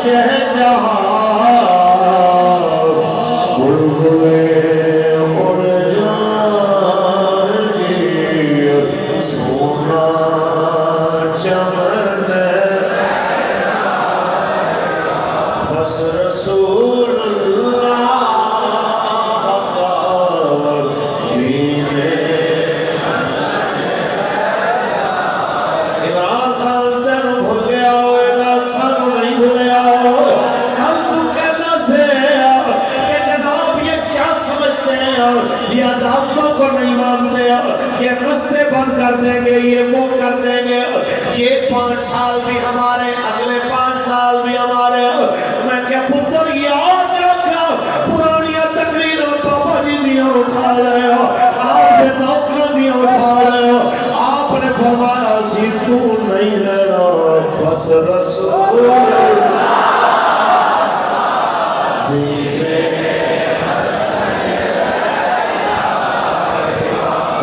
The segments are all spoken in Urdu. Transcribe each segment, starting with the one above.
چہچہا بلبلے اڑ جائیں گے سونا چمن بس رسول اللہ کو نہیں مانتے یہ رستے بند کر دیں گے یہ وہ کر دیں گے یہ 5 سال بھی ہمارے اگلے 5 سال بھی ہمارے میں کہ پتر یاد رکھا پرانیاں تقریروں بابا جی دیاں اٹھا رہے ہو آپ نے نوکروں دیاں اٹھا رہے ہو آپ نے فرمایا سی تو نہیں لینا بس رسول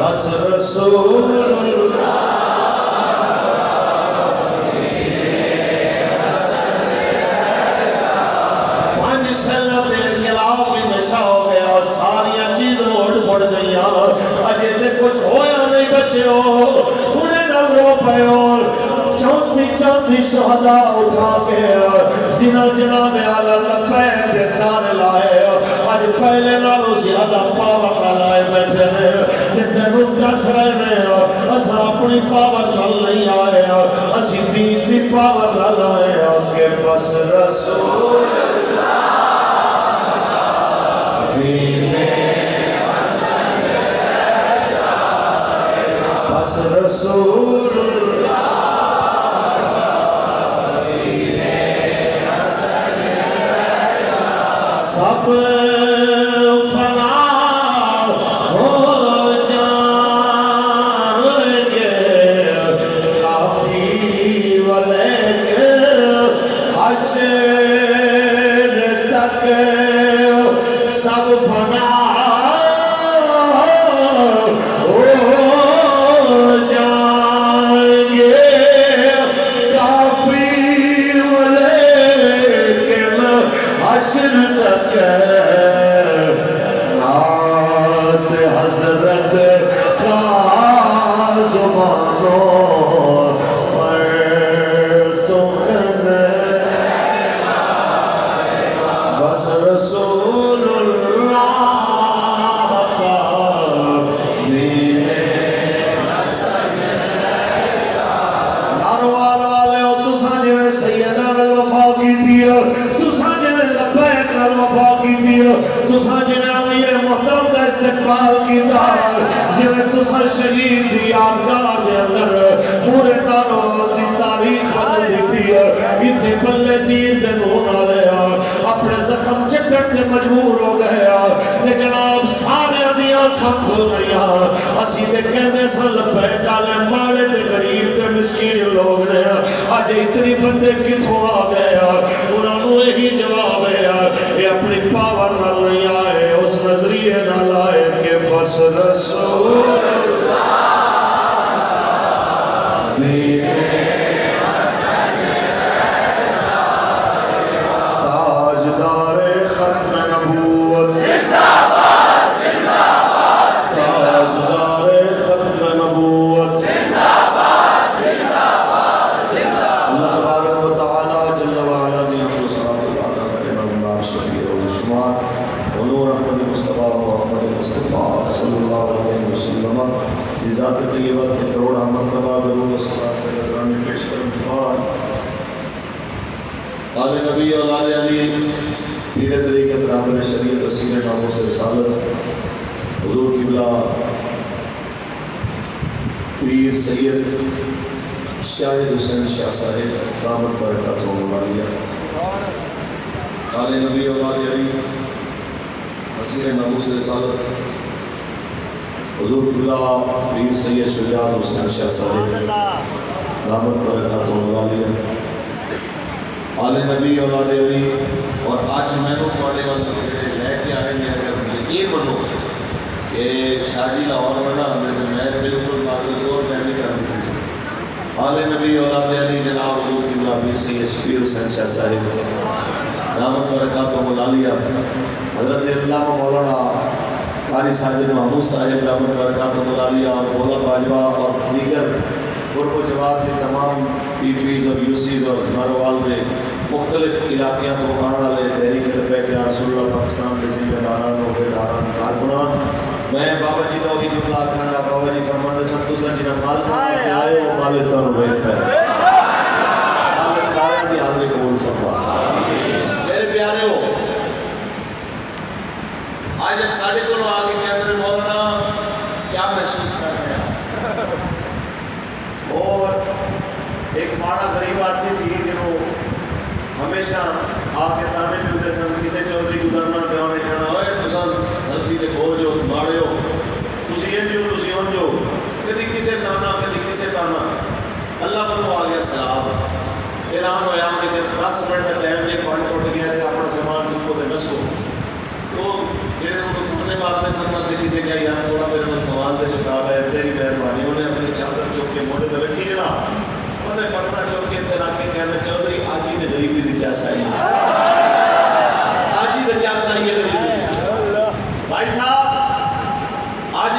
بس رسول بچے ہو انہیں نہ رو پہ ہو چوتھی شہدہ اٹھا کے جنہ میں آلہ لپین دے نار لائے آج پہلے نالوں زیادہ پاور لائے بیٹھے ہیں جتنے مدس رہنے اسا اپنی پاور نہیں آئے اسی دین کی پاور لائے کہ بس رسول بس رسول سب فنا ہو جائیں گے کافی ولیکن حشر تک سب فنا حضرت کا زمانوں پر سخن بس رسول اللہ کا دین ناروال والے ہو تساں جو سیدہ الوفا کی تھی تساں جو لبیک الوفا کی تھی تساں جو امیر محترم کا استقبال کی دار جو تساں شہید دی یادگار دے اندر پورے ناروال دی تاریخ بدل دیتی ہے اتنے بلے تیر دے نونا لیا اپنے زخم چکر دے مجبور ہو گیا لیکن آپ سارے دی آنکھاں کھل گیا اسی دے کہنے سے لبیک آلے مالے دے غریب دے مسکین لوگ نے آج اتنی بندے کتوں آ گیا انہوں نے ہی جواب ہے یہ اپنی پاور نہ نہیں آئے اس نظریے نہ لائے کہ بس رسول اللہ دین تاجدار ختم نبوت تاجدار ختم نبوت اللہ تبارک و تعالی جل وعلا نے ہم کو صلاح شفیع الشمار ونور احمد مصطفیٰ محمد مصطفیٰ صلی اللہ علیہ وسلم کی ذات طیبہ کے کروڑا مرتبہ درود و صلاۃ علیہ پیش کرم آل نبی اور آل علی پیر طریقت رابر شریعت رسول ناموں سے رسالت حضور قبلہ پیر سید شاہد حسین شاہ صاحب رحمت برکات و مبارکہ آل نبی اور آل علی وزیر ناموس رسالت حضور قبلہ پیر سید شجاعت حسین شاہ صاحب رحمت برکات و مبارکہ آل نبی اور آل علی اور آج میں تو تھوڑے وقت لے کے آئے ہیں اگر یقین بنو کہ شاہجی لاہور میں نہ میں بالکل معلوم زور فہمی کر دی تھی آل نبی اور آل علی جناب حضور قبلہ پیر سید شبیر حسین شاہ صاحب دامت برکاتہم العالیہ، حضرت علامہ مولانا قاری ساجد محمود صاحب دامت برکاتہم العالیہ، اور مولا باجوہ اور دیگر قرب و جوار کے تمام پی پیز اور یوسیز اور ناروال کے مختلف علاقیاں تو آنے والے تحریک لبیک یا رسول اللہ پاکستان کے ذمہ داران و بیداران کارکنان، میں بابا جی دا وہی جملہ کھانا بابا جی فرماتے سن تو سن جنہ مال کرنے آئے وہ مال تانوں بیٹھ ہے آج سارے دی حاضری قبول فرما۔ میرے پیارے ہو آج سارے کو آگے کے اندر مولانا کیا محسوس کر رہے ہیں؟ اور ایک ماڑا غریب آدمی سی جنہوں ہمیشہ آ کے تانے ملتے سن کسے چودھری گزرنا تے انہیں کہنا اوئے تساں دھرتی دے بوجھ ہو ماڑے ہو تسی انجو تسی انجو، کدی کسے تانا کدی کسے تانا۔ اللہ بنو آ گیا سلام اعلان ہویا ہم نے کہ 10 منٹ کا ٹائم ایک پوائنٹ ٹوٹ گیا تھے اپنا سامان چکو تے نسو، تو جڑے انہوں نے مارنے سامنا تے کسے کہا یار تھوڑا میرے سامان تے چکا ہے تیری مہربانی، انہیں اپنی چادر چک کے موڑے تے رکھی جنا انہیں پردہ چک کے تے رکھ کے کہنا چودھری آج ہی دے غریبی دی چاسا ہی آج ہی دے چاسا ہی غریبی۔ بھائی صاحب آج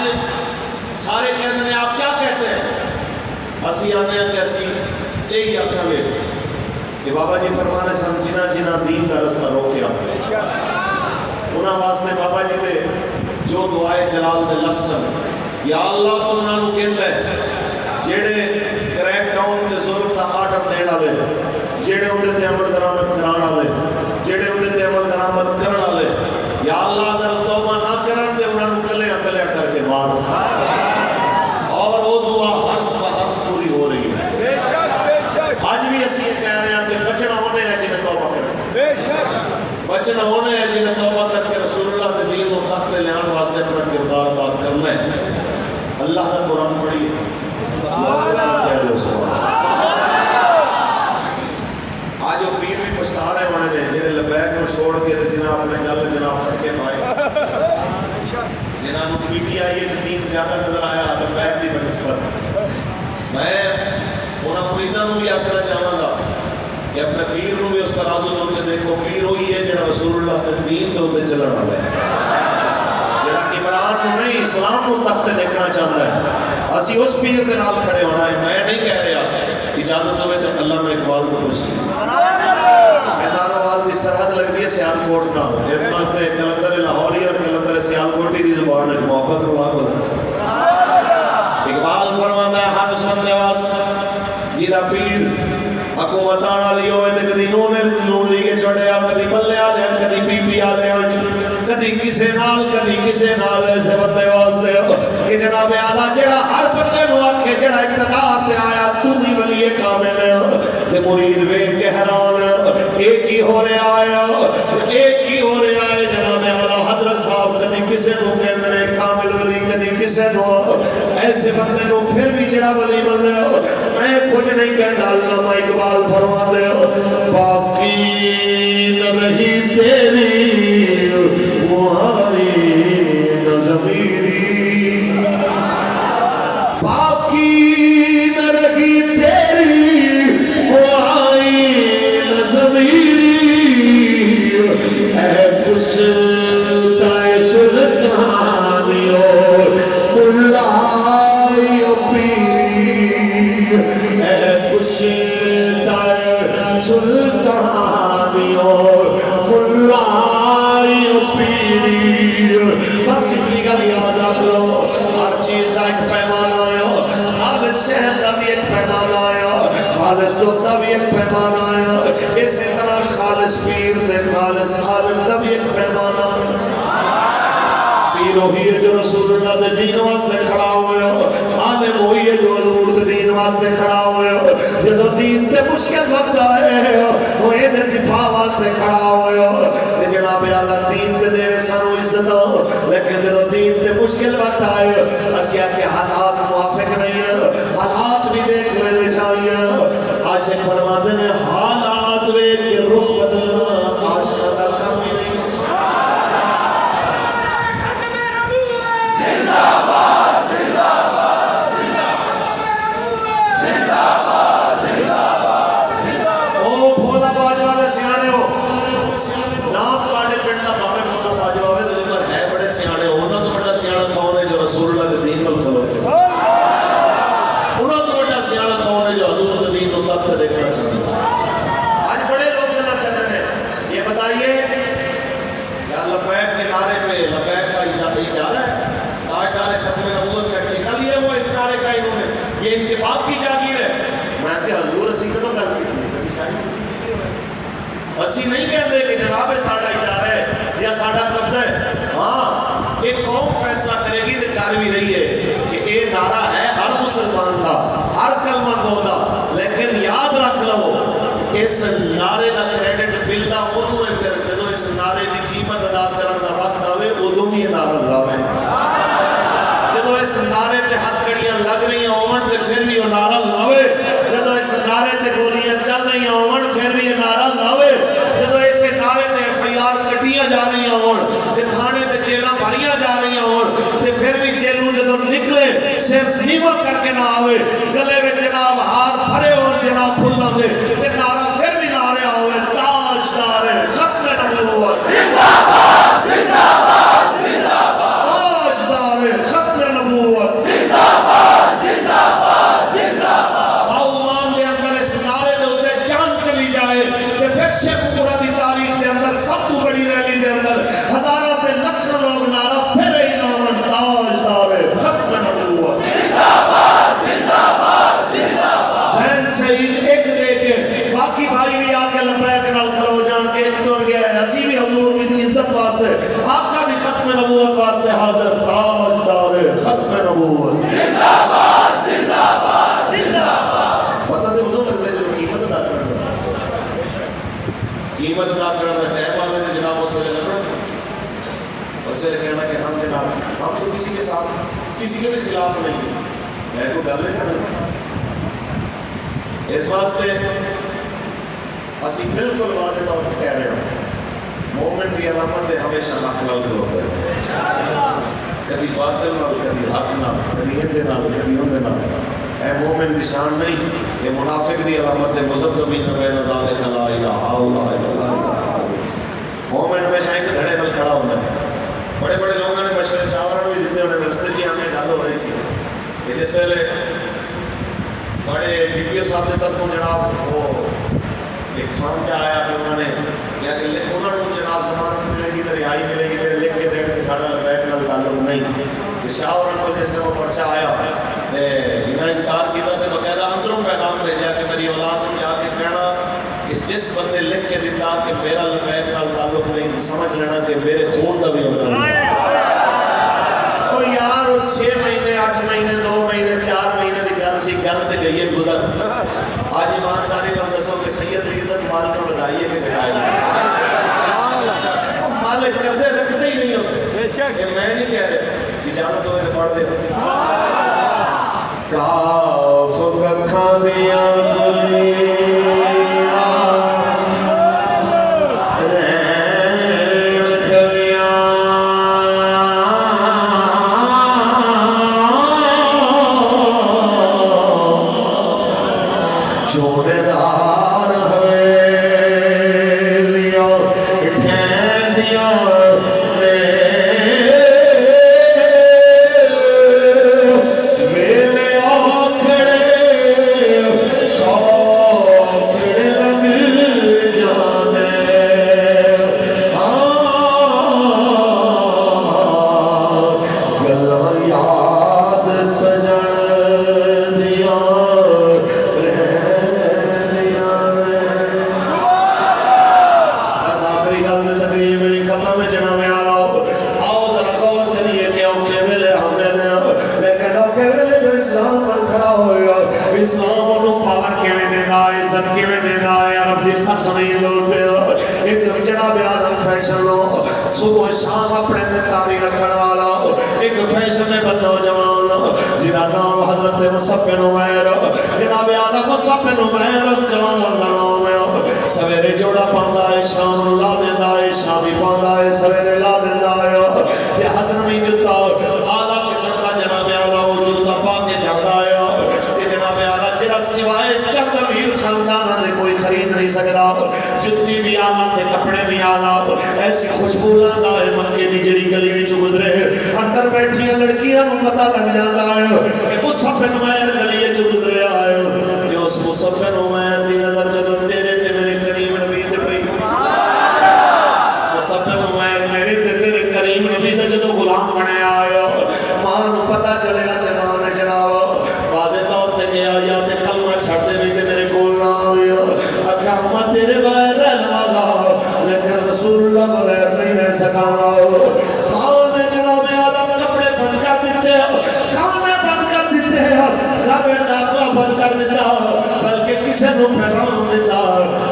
سارے کہنے ہیں آپ کیا کہتے ہیں؟ اسی آنے ہیں کہ اسی یہی آکھاں گے کہ بابا جی فرمانے سن جنہ جنہ دین دا رستہ روکیا انہاں واسطے بابا جی دے جو دعائے جلال دے لفظ یا اللہ تو انہاں نو کہندا ہے جیڑے کریک ڈاؤن تے ظلم دا آرڈر دین والے، جیڑے اندے تے عمل درآمد کران والے، جیڑے اندے تے عمل درآمد کرن والے، یا اللہ اگر توبہ نہ کرن تے انہاں نو کلیاں کلیاں کر کے مار، اور وہ دعا حرف بہ حرف پوری ہو رہی ہے۔ بے شک آج بھی اسی یہ کہہ رہے ہیں کہ بچنا ہونے ہیں جنہیں توبہ کریں، بے شک بچنا ہونے ہیں جنہیں توبہ کر کے رسول اللہ کے دین و تخت لیان واسطے اپنا کردار ادا کرنا ہے۔ اللہ کا قرآن پڑھی آج وہ پیر بھی پچھتا رہے ہونے نے جنہیں لبیک کو چھوڑ کے جنہیں اپنے گل جناب پڑھ کے پائے، جنہاں نو پی ٹی آئی ایچ دین زیادہ نظر آیا لبیک دی بنسبت۔ میں انہاں مریداں نو بھی آکھنا چاہاں گا کہ اپنے پیر نو بھی اس ترازو دے اوتے دیکھو، پیر ہوئی ہے جڑا رسول اللہ دے دین دے اوتے چلن والا ہے، جڑا عمران نو نہیں اسلام نو تخت دیکھنا چاہتا ہے۔ اسی اس پیر دے نال کھڑے ہونا ہے۔ میں نہیں کہہ رہا، اجازت ہوئے تو علامہ اقبال کو پوچھیں، ناروال دی سرحد لگتی ہے سیالکوٹ نہ ہو، اس واسطے کلندر لاہوری اور کلندر سیالکوٹی دی زبان ہے محبت رو آباد۔ اقبال فرماتا ہے ہر اس بندے واسطے جیدہ پیر حکومتان والی ہوئے تے کدی نون لیگے چڑھے آ کدی بلے آ دے کدی پی پی آ دے کدی کسے نال ایسے بندے واسطے کہ جناب اعلیٰ جڑا ہر بندے نو آکھے جڑا اقتدار تے آیا تو نہیں ولی کامل ہے تے مرید ویکھ کے حیران ایک ہی ہو رہا ہے، ایک ہی ہو رہا ہے جناب اعلیٰ حضرت صاحب کدی کسے نو کہندے نے کامل ولی کدی کسے نو ایسے بندے نو پھر بھی جڑا ولی بندے میں کچھ نہیں کہنا۔ علامہ اقبال فرماتے باقی نہ رہی تیری وہاں ضمیری، باقی نہ رہی تیری وہاں ضمیری، اے پشتہ سلطانیو ملائی پیری، اے پشتہ سلطانیو ملائی پیری۔ بس اتنی کا بھی یاد رکھ لو، ہر چیز کا ایک پیمانہ آیا، خالص صحت کا بھی ایک پیمانہ آیا، خالص دکھ کا بھی ایک پیمانہ آیا، اسی طرح خالص پیر تے خالص عالم کا بھی ایک پیمانہ آیا۔ پیر ہوئی ہے جو رسول اللہ دے دین واسطے کھڑا ہوئے ہو، عالم ہوئی ہے جو حضور دے دین واسطے کھڑا ہوئے ہو، جدو دین تے مشکل وقت آئے ہو وہ یہ دفاع واسطے کھڑا ہوئے ہو کہ جناب اللہ دین تے دے سانو عزت ہو، لیکن جدو دین تے مشکل وقت آئے اسیا کہ حالات موافق نہیں ہیں، حالات بھی دیکھ لینے چاہیے۔ عاشق فرماتے ہیں حالات وے کہ رخ بدلنا عاشق کا کم ہی نہیں۔ سیانے ہو نام تھوڑے پنڈ کا بابے مولا باجو آوے تو پر ہے بڑے سیانے ہو انہاں تو بڑا سیانا کون ہے جو رسول اللہ کے دین نال کھلوتے انہاں تو بڑا سیانا کون ہے جو حضور کے دین کو تخت دیکھنا چاہتا ہے آج بڑے لوگ جانا چاہتے ہیں یہ بتائیے یا لبیک کے نعرے پہ لبیک کا اجارہ ہے آج نعرے ختم نبوت کا ٹھیکہ لیا ہوا اس نعرے کا انہوں نے یہ ان کے باپ کی جاگیر ہے میں کہ حضور اسی کدوں گل کی اسی نہیں کہتے کہ جناب ساڈا اجارہ ہے یا ساڈا قبضہ ہے ہاں ایک قوم فیصلہ کرے گی تو کر بھی رہی ہے کہ یہ نعرہ ہے ہر مسلمان کا ہر کلمہ گو کا لیکن یاد رکھ لو اس نعرے کا کریڈٹ ملتا انہوں ہے پھر جدو اس نعرے کی قیمت ادا کرنے کا وقت آئے ادو بھی یہ نعرہ لاوے جدو اس نعرے تے ہاتھ کڑیاں لگ رہی ہیں اومن تے پھر بھی وہ نعرہ لاوے جدو اس نعرے تے گولیاں چل رہی ہیں اومن پھر بھی یہ نعرہ لاوے جدو اس نعرے تے FIR کٹیاں جا رہی ہیں اومن تے تھانے تے جیلاں بھریاں جا رہی ہیں اومن تے پھر بھی جیلوں جدو نکلے صرف نیوا کر کے نہ آوے گلے میں جناب ہار بھرے ہو جناب پھلنا دے تے نعرہ پھر بھی نہ رہا ہوئے تاجدار ختم نبوت زندہ باد زندہ باد زندہ باد تاجدار ختم نبوت زندہ باد زندہ باد زندہ باد باؤمان کے اندر اس نعرے دے ہوتے جان چلی جائے کہ پھر شیخ پورا دی تاریخ کے اندر سب تو بڑی ریلی دے اندر ہزاروں تے لکھوں لوگ نعرہ پھر ہی نون تاجدار ختم نبوت زندہ باد زندہ باد زندہ باد ذہن شہید ایک دے کے باقی بھائی بھی آکے لبیک نال کھلو جان کے ٹر گیا ہے اسی بھی حضور کی عزت واسطے آقا بھی ختم نبوت واسطے حاضر تاجدار ختم نبوت زندہ باد زندہ باد زندہ باد پتہ نہیں ادھر لگتا ہے جو قیمت ادا کرنا قیمت ادا کرنا ٹائم آنے دے جناب اس وجہ سے اسے کہنا کہ ہم جناب ہم تو کسی کے ساتھ کسی کے بھی خلاف نہیں ہے کوئی گل نہیں اس واسطے اسی بالکل واضح طور پر کہہ رہے ہیں مومن کی علامت ہے ہمیشہ حق نال کھلوتا ہے کبھی باطل نال کبھی حق نال کبھی اندے نال کبھی اندے نال اے مومن کی شان نہیں یہ منافق دی علامت ہے مذبذبین بین ذالک لا الہ الا اللہ مومن ہمیشہ ایک گھڑے نال کھڑا ہوتا ہے بڑے بڑے لوگوں نے مشورے شاوران بھی دیتے انہیں رستے کی ہمیں گل ہو رہی سی کہ جس ویلے بڑے DPO صاحب نے طرفوں جناب وہ ایک فارم کیا آیا کہ انہوں نے یا کہ انہوں نے جناب ضمانت ملے گی تو رہائی ملے گی جو لکھ کے دیکھ کے ساڑھا لبیک نال تعلق نہیں کہ شاوران کو جس نے وہ پرچہ آیا انہوں نے انکار کیا تو بقیدہ اندروں پیغام بھیجا کہ میری اولاد نے جا کے کہنا کہ جس بندے لکھ کے دیتا کہ میرا لبیک نال تعلق نہیں سمجھ لینا کہ میرے خون کا بھی ہونا تو یار 6 مہینے 8 مہینے 2 مہینے 4 مہینے دی گل سی گل تے گئی ہے گزر آج ایمانداری نال دسو کہ سید عزت مالک بدائیے کہ گھٹائیے مالک کردے رکھتے ہی نہیں ہوتے کہ میں نہیں کہہ رہا اجازت ہو میں پڑھ دے کاف کھانیاں صبح شام اپنے تاری رکھن والا ایک فیشن نوجوان جنہا نام حضرت مصعب بن عمیر جناب آدھا مصعب بن عمیر اس جوان کا نام ہے سویرے جوڑا پاندا ہے شام لا دیندا ہے شامی پاندا ہے سویرے لا دیندا ہے یہ حضرت میں جتا آدھا قسم کا جناب آدھا وجودہ پا کے جاتا ہے یہ جناب آدھا جڑا سوائے چند امیر خاندان نے کوئی خرید نہیں سکتا لاؤ جتی بھی آلہ تے کپڑے بھی آلہ ایسی خوشبو لانا ہے مکے دی جڑی گلی وچ گزرے اندر بیٹھیاں لڑکیاں نوں پتہ لگ جاندا ہے کہ مصعب بن عمیر گلی وچ گزرے آئے کہ اس مصعب بن عمیر دی نظر جدوں تیرے تے میرے کریم نبی تے پئی مصعب بن عمیر میرے تے تیرے کریم نبی دا جدوں غلام بنے آیا ماں نوں پتہ چلے گا تے ماں نے جناب واضح طور تے گیا یا تے کلمہ چھڑ دے نہیں تے میرے کول نہ آیا اکھا میں تیرے بغیر رہنا گا لیکن رسول اللہ بغیر نہیں رہ سکا ماں نے جناب عالم کپڑے بند کر دیتے کھانے بند کر دیتے گھر میں داخلہ بند کر دیتا بلکہ کسی نو پیغام دیتا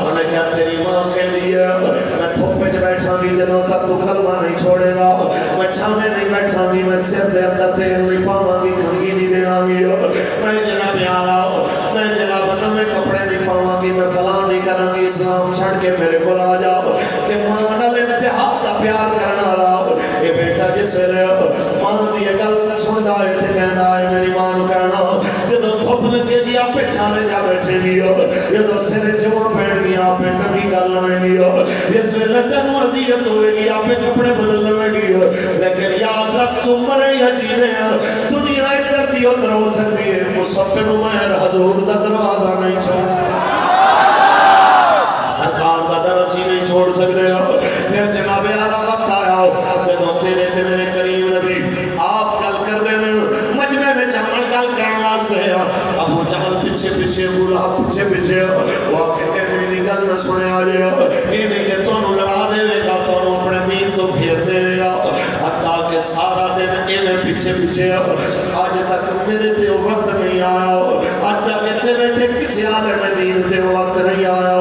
انہیں کیا تیری ماں کے لیے میں تھوپے چ بیٹھا گی جنوں تک تو کلمہ نہیں چھوڑے گا میں چھاوے نہیں بیٹھا گی میں سر دے اندر تیل نہیں پاواں گی کھنگی نہیں دے آگی میں جناب آلا میں جناب نمے کپڑے نہیں پاواں گی میں فلاں نہیں کراں گی اسلام چھڑ کے میرے کو آ جاؤ کہ ماں نال انتہا دا پیار کرنا والا اے بیٹا جس ویلے ماں دی گل سندا ہے تے کہندا ہے میری ماں نوں کہنا جدوں دھوپ لگے گی آپ چھاوے جا بیٹھے گی جدوں سر جوڑ پین گی آپ کنگھی کر لویں گی اس ویلے تینوں اذیت ہوے گی آپ کپڑے بدل لویں گی لیکن یاد رکھ تو مرے یا جیوے دنیا ادھر دی ادھر ہو سکتی ہے مصعب بن عمیر حضور دا دروازہ نہیں چھوڑ سرکار دا درسی نہیں چھوڑ سکتے پھر جناب اعلیٰ وقت آیا جدوں تیرے تے میرے کریم نبی آپ گل کر دے مجمع میں چاول گل کرن واسطے ابو جہل پیچھے پیچھے ابو لہب پیچھے پیچھے وہ کہ کہنے دی گل نہ سنے آ جائے یہ نہیں کہ تانوں لڑا دے گا تانوں اپنے دین تو پھیر دے گا حتیٰ کہ سارا دن انہیں پیچھے پیچھے آج تک میرے تے وقت نہیں آیا آج تک اتنے بیٹھے کسی عالم دین تے وقت نہیں آیا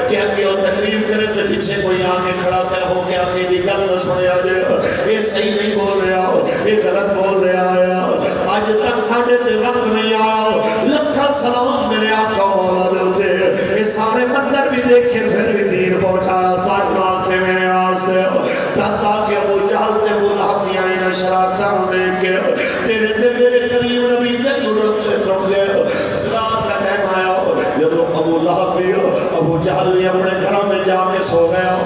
کہ اگے وہ تقریب کرے تے پیچھے کوئی آگے کھڑا تے ہو کے آگے دی گل نہ سنے آ جائے یہ صحیح نہیں بول رہا یہ غلط بول رہا ہے آج تک ساڑھے تے وقت نہیں آیا لکھا سلام میرے آقا مولا دے ہوتے یہ سارے مندر بھی دیکھے پھر بھی دین پہنچایا تاک واسطے میرے واسطے تاکہ ابو جہل تے ابو لہب نہیں آئی نہ شراکتاں دے کے تیرے تے میرے کریم نبی تے رکھ لے رات کا ٹائم آیا جب ابو لہب بھی ابو جہل بھی اپنے گھروں میں جا کے سو گیا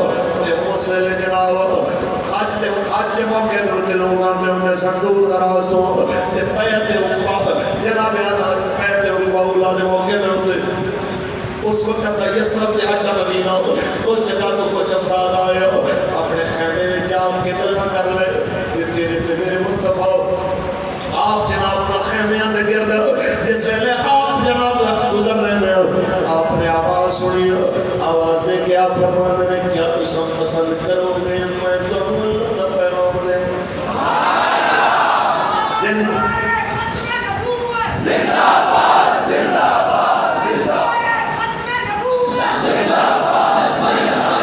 اس ویلے جناب آج دے موقع دے لوگوں نے انہیں سندور دراز تو پیتے اقبا جناب پیتے اقبا اللہ دے موقع دے ہوتے اس وقت تھا یسرب دے حد مدینہ اس جگہ کو کچھ افراد آئے اپنے خیمے میں جام کے دل نہ کر لے یہ تیرے تے میرے مصطفیٰ آپ جناب کا خیمیاں دے گرد جس ویلے آپ جناب گزر رہے ہیں آپ نے آواز سنی آواز دے کہ آپ فرمانے میں کیا تسم پسند کرو گے میں تو اللہ نہ پیغام دے زندہ باد زندہ باد زندہ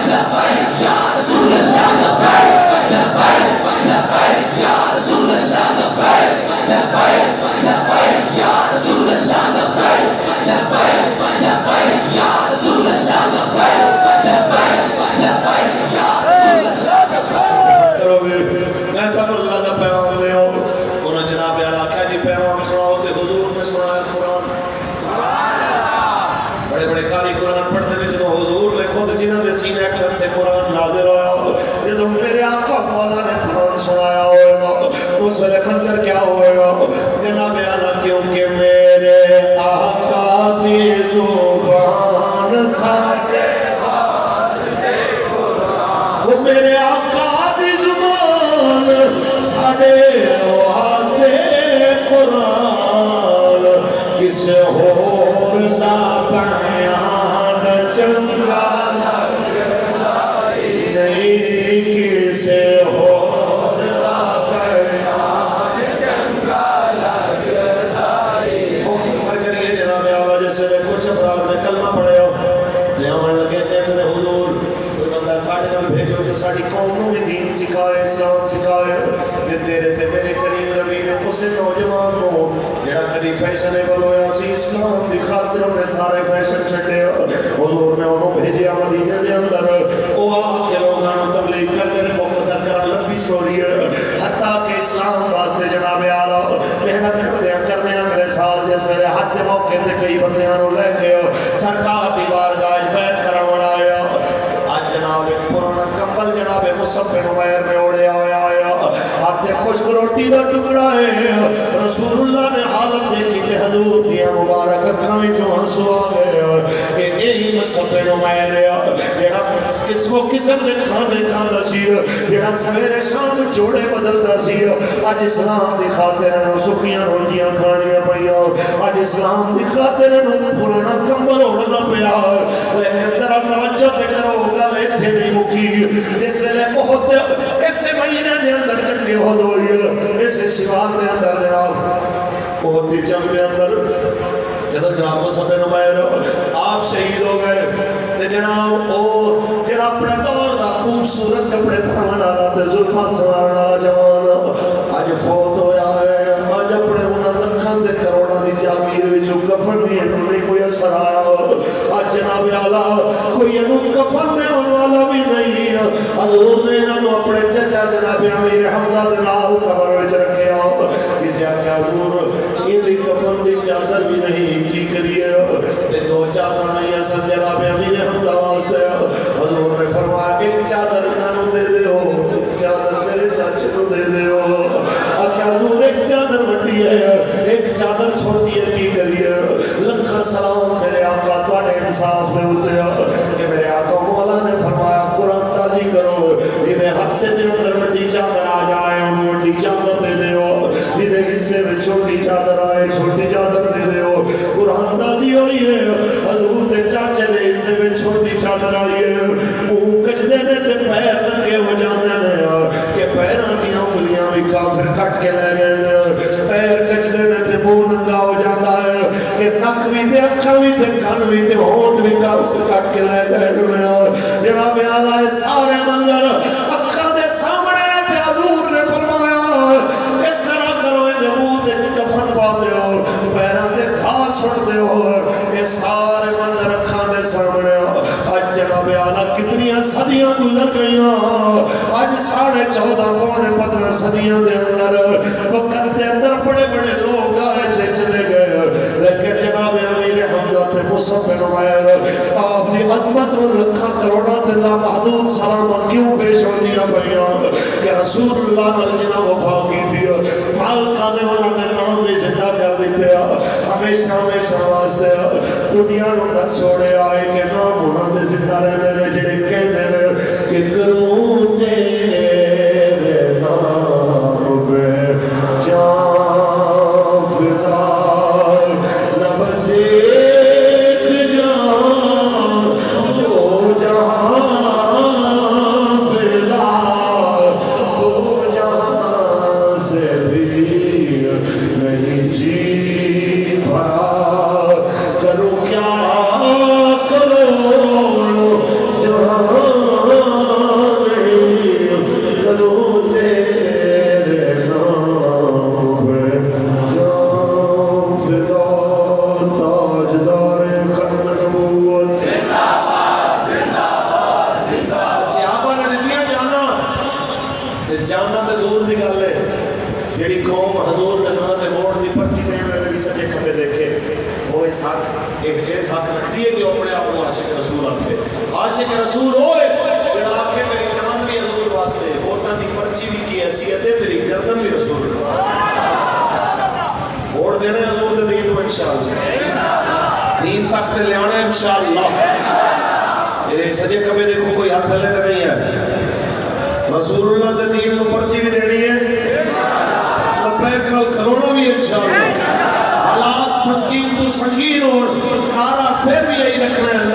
لبیک یا رسول اللہ لبیک لبیک لبیک یا رسول اللہ لبیک لبیک لبیک یا رسول اللہ لبیک لبیک لبیک یا رسول اللہ لبیک لبیک لبیک یا رسول اللہ لبیک میں تو اللہ کا پیغام دے انہوں جناب اعلیٰ کیا جی پیغام سناؤ تے حضور نے سنایا قرآن بڑے بڑے قاری قرآن پڑھتے ہیں جنہوں حضور نے خود جنہوں نے سینے اکلس تے قرآن نازل ہویا جنہوں میرے آقا مولا نے قرآن سنایا ہوئے گا اس ویلے منظر کیا ہوئے گا جناب اعلیٰ کیونکہ میرے آقا دی زبان سانسے قرآن وہ میرے آقا دی زبان ساڑے واسطے قرآن کس اور دا بیان چنگا نہیں کسے اور دا بیان چنگا لگتائی مختصر کریے جناب آواز جیسے کچھ افراد نے کلمہ پڑھے ہو لیاؤں لگے تے میرے حضور کوئی بندہ ساڑھے نال بھیجو جو ساڑھی قوم کو بھی دین سکھائے اسلام سکھائے کہ تیرے تے میرے کریم نبی نے اسے نوجوان کو جڑا کدی فیشنیبل ہویا سی اسلام دی خاطر نے سارے فیشن چھٹے حضور نے انہوں بھیجے مدینے دے اندر او آ کے لوگاں نوں تبلیغ کرتے نے مختصر کرن لمبی سٹوری ہے حتیٰ کہ اسلام واسطے جناب اعلیٰ محنت کرنے میرے سال جیسے حج دے موقع تے کئی بندیاں نوں لے کے سرکار دی بارگاہ بیعت کراون آیا رسول اللہ نے حالت دیکھی تے حضور دیا مبارک اکھاں وچوں آنسو آ گئے کہ یہی مصعب بن عمیر جڑا قسم و قسم دے کھانے کھاندا سی جڑا سویرے شام جوڑے بدلدا سی اج اسلام دی خاطر نو سکیاں روٹیاں کھانیاں پیاں اج اسلام دی خاطر نو پرانا کمبل اوڑنا پیا لیکن ذرا توجہ تے کرو گل ایتھے نہیں مکی جس ویلے بہت اس مہینے دے اندر چنگے ہو دوئی اس شوال دے اندر جناب بہت ہی جنگ دے اندر جدو جناب مصعب بن عمیر آپ شہید ہو گئے جناب او جڑا اپنے دور دا خوبصورت کپڑے پہننا تے زلفاں سوارنا جوان اج فوت ہویا ہے اج اپنے انہاں لکھاں تے کروڑاں دی جاگیر وچوں کفن بھی نہیں کوئی اثر آیا اج جناب اعلی کوئی انو کفن دینے والا بھی نہیں حضور نے انہاں اپنے چچا جناب امیر حمزہ دے نال قبر وچ رکھیا کسے آکھیا حضور یہ دی کفن دی چادر بھی نہیں کی کریے تے دو چادر نہیں اصل جناب امیر حمزہ واسطے حضور نے فرمایا ایک چادر انہاں دے دیو ایک چادر میرے چاچے کو دے دیو آکھیا حضور ایک چادر وڈی ہے ایک چادر چھوٹی ہے کی کریے لکھا سلام میرے آقا تواڈے انصاف دے اوتے کہ میرے آقا مولا نے فرمایا قرآن تازی کرو انہیں حصے دے اندر وڈی چادر آ جائے انہوں وڈی چادر دے دیو انہیں حصے میں چھوٹی چادر آئے چھوٹی چادر دے دیو قرآن تازی ہوئی ہے حضور دے چاچے دے حصے میں چھوٹی چادر آئی ہے وہ کچھ دے دے پیر ننگے ہو جانے دے کہ پیران کی انگلیاں بھی کافر کٹ کے لے گئے پیر کچھ دے دے منہ ننگا ہو جاتا ہے کہ نک بھی دے اکھا بھی دے کان بھی دے ہونٹ بھی کافر کٹ کے لے گئے جناب اعلیٰ سارے منظر اکھا دے سامنے تے حضور نے فرمایا اس طرح کرو انہیں منہ دے کفن پا دے ہو پیران دے گھاس چھوڑ دے ہو یہ سارے منظر اکھا دے سامنے آج جناب اعلیٰ کتنی صدیاں گزر گئیاں آج 14.5 پونے 15 صدیاں دے اندر وقت دے اندر بڑے بڑے لوگ آئے تھے چلے گئے لیکن جناب امیر حمزہ تے مصعب بن عمیر آپ نے عظمت لکھا کروڑا تے لامحدود سلام کیوں پیش ہو دیا بھائیاں کہ رسول اللہ نے جناب وفا کی تھی مالکہ نے انہوں نے نام بھی زندہ کر دیتے ہمیشہ ہمیشہ واسطے دنیا نو دس چھوڑے آئے کہ نام انہوں نے زندہ رہنے نے جڑے کہنے نے کہ کروں تیرے نام پہ جان فدا نبس ایک جان دو جہاں فدا دو جہاں سے بھی نہیں جی بھرا کروں کیا کرو جہاں نہیں کروں تیرے نام پہ جان فدا تاجدار ختم نبوت صحابہ نے دیا جانا جانا تے دور دی گل ہے جڑی قوم حضور دے نام تے موڑ دی پرچی دین والے بھی سجے کھبے دیکھے وہ اس حق ایک حق رکھتی ہے کہ وہ اپنے آپ کو عاشق رسول آتے عاشق رسول ہوئے جڑا آنکھیں میری جان بھی حضور واسطے ووٹاں دی پرچی بھی کی حیثیت ہے میری گردن بھی رسول ووٹ دینے حضور دے دین کو انشاءاللہ دین تک تے لے آنا انشاءاللہ یہ سجے کھبے دیکھو کوئی ہاتھ تھلے تے نہیں ہے رسول اللہ دے دین کو پرچی بھی دینی ہے لبیک نال کھلونا بھی انشاءاللہ حالات سنگین تو سنگین اور نعرہ پھر بھی یہی رکھنا ہے